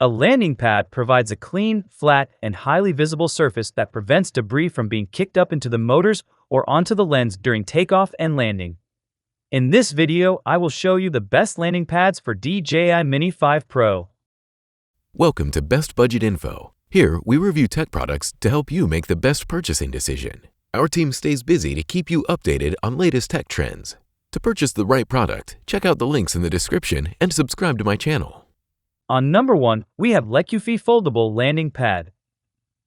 A landing pad provides a clean, flat, and highly visible surface that prevents debris from being kicked up into the motors or onto the lens during takeoff and landing. In this video, I will show you the best landing pads for DJI Mini 5 Pro. Welcome to Best Budget Info. Here, we review tech products to help you make the best purchasing decision. Our team stays busy to keep you updated on latest tech trends. To purchase the right product, check out the links in the description and subscribe to my channel. On number 1, we have Lekufee Foldable Landing Pad.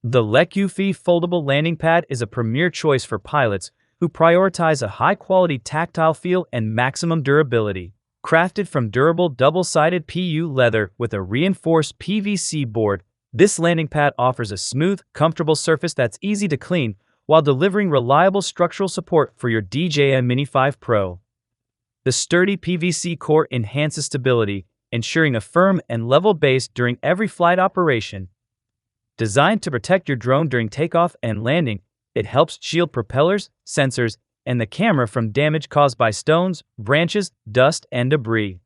The Lekufee Foldable Landing Pad is a premier choice for pilots who prioritize a high-quality tactile feel and maximum durability. Crafted from durable double-sided PU leather with a reinforced PVC board, this landing pad offers a smooth, comfortable surface that's easy to clean while delivering reliable structural support for your DJI Mini 5 Pro. The sturdy PVC core enhances stability, ensuring a firm and level base during every flight operation. Designed to protect your drone during takeoff and landing, it helps shield propellers, sensors, and the camera from damage caused by stones, branches, dust, and debris.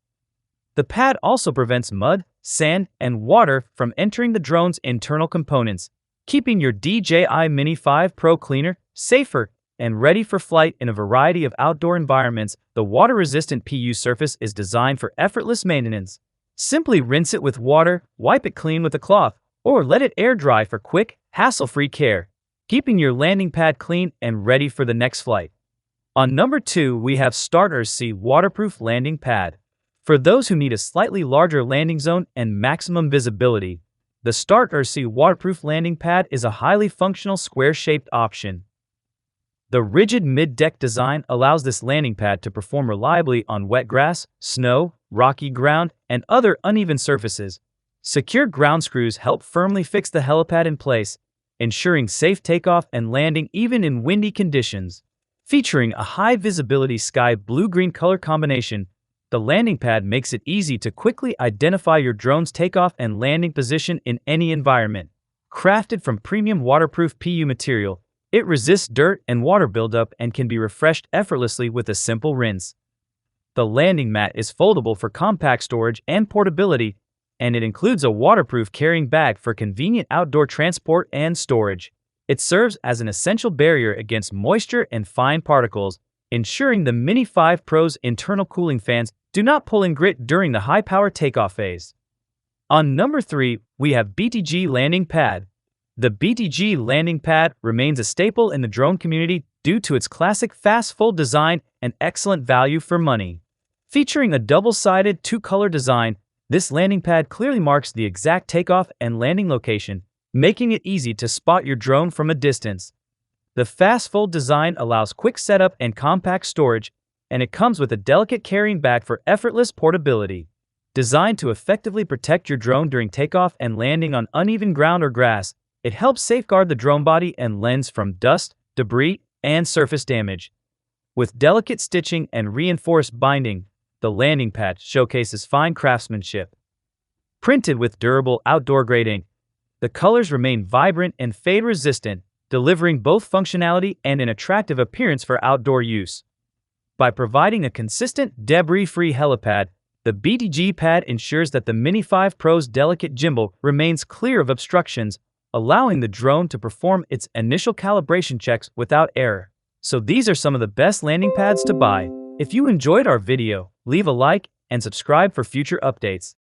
The pad also prevents mud, sand, and water from entering the drone's internal components, keeping your DJI Mini 5 Pro cleaner, safer, and ready for flight in a variety of outdoor environments. The water-resistant PU surface is designed for effortless maintenance. Simply rinse it with water, wipe it clean with a cloth, or let it air dry for quick, hassle-free care, keeping your landing pad clean and ready for the next flight. On number 2, we have StartRC Waterproof Landing Pad. For those who need a slightly larger landing zone and maximum visibility, the StartRC Waterproof Landing Pad is a highly functional square-shaped option. The rigid mid-deck design allows this landing pad to perform reliably on wet grass, snow, rocky ground, and other uneven surfaces. Secure ground screws help firmly fix the helipad in place, ensuring safe takeoff and landing even in windy conditions. Featuring a high-visibility sky blue-green color combination, the landing pad makes it easy to quickly identify your drone's takeoff and landing position in any environment. Crafted from premium waterproof PU material, it resists dirt and water buildup and can be refreshed effortlessly with a simple rinse. The landing mat is foldable for compact storage and portability, and it includes a waterproof carrying bag for convenient outdoor transport and storage. It serves as an essential barrier against moisture and fine particles, ensuring the Mini 5 Pro's internal cooling fans do not pull in grit during the high-power takeoff phase. On number 3, we have BTG Landing Pad. The BTG Landing Pad remains a staple in the drone community due to its classic fast-fold design and excellent value for money. Featuring a double-sided two-color design, this landing pad clearly marks the exact takeoff and landing location, making it easy to spot your drone from a distance. The fast-fold design allows quick setup and compact storage, and it comes with a delicate carrying bag for effortless portability. Designed to effectively protect your drone during takeoff and landing on uneven ground or grass, it helps safeguard the drone body and lens from dust, debris, and surface damage. With delicate stitching and reinforced binding, the landing pad showcases fine craftsmanship. Printed with durable outdoor-grade ink, the colors remain vibrant and fade-resistant, delivering both functionality and an attractive appearance for outdoor use. By providing a consistent, debris-free helipad, the BTG pad ensures that the Mini 5 Pro's delicate gimbal remains clear of obstructions, allowing the drone to perform its initial calibration checks without error. So these are some of the best landing pads to buy. If you enjoyed our video, leave a like and subscribe for future updates.